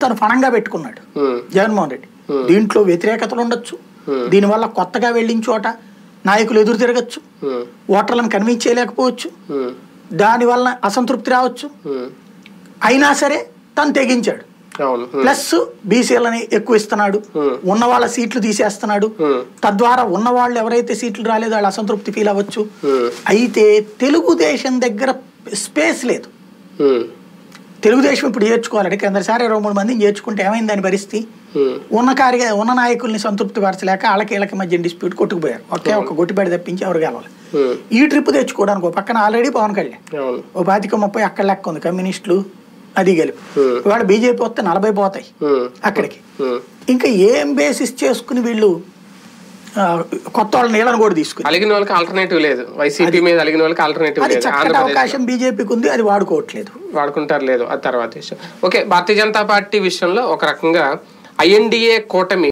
తను ఫణంగా పెట్టుకున్నాడు జగన్మోహన్ రెడ్డి. దీంట్లో వ్యతిరేకతలు ఉండొచ్చు, దీనివల్ల కొత్తగా వెళ్ళిన చోట నాయకులు ఎదురు తిరగచ్చు, ఓటర్లను కన్విన్స్ చేయలేకపోవచ్చు, దానివల్ల అసంతృప్తి రావచ్చు. అయినా సరే తను తెగించాడు. ప్లస్ బీసీలని ఎక్కువ ఇస్తున్నాడు, ఉన్న వాళ్ళ సీట్లు తీసేస్తున్నాడు, తద్వారా ఉన్న వాళ్ళు ఎవరైతే సీట్లు రాలేదో వాళ్ళు అసంతృప్తి ఫీల్ అవ్వచ్చు. అయితే తెలుగుదేశం దగ్గర స్పేస్ లేదు. తెలుగుదేశం ఇప్పుడు చేర్చుకోవాలంటే కిందసారి 23 మందిని చేర్చుకుంటే ఏమైంది దాని పరిస్థితి? ఉన్న నాయకుల్ని సంతృప్తి పరచలేక వాళ్ళకి వీళ్ళకి మధ్య డిస్ప్యూట్ కొట్టుకుపోయారు. ఒక గొట్టిబడి తప్పించి ఎవరు గెలవాలి. ఈ ట్రిప్ తెచ్చుకోవడానికి ఒక పక్కన ఆల్రెడీ పవన్ కళ్యాణ్ 25-30 అక్కడ లెక్క ఉంది, కమ్యూనిస్టులు అది గెలుపు. ఇవాళ బీజేపీ వస్తే 40 పోతాయి అక్కడికి. ఇంకా ఏం బేసిస్ చేసుకుని వీళ్ళు కొత్త వాళ్ళ నీళ్ళని కూడా తీసుకుని అలిగిన వాళ్ళకి ఆల్టర్నేటివ్ లేదు, వైసీపీ మీద అలిగిన వాళ్ళకి ఆల్టర్నేటివ్ లేదు. చక్కటి అవకాశం బీజేపీకి ఉంది, అది వాడుకోవట్లేదు. వాడుకుంటారు లేదు, అది తర్వాత విషయం. ఓకే, భారతీయ జనతా పార్టీ విషయంలో ఒక రకంగా ఐఎన్డీఏ కూటమి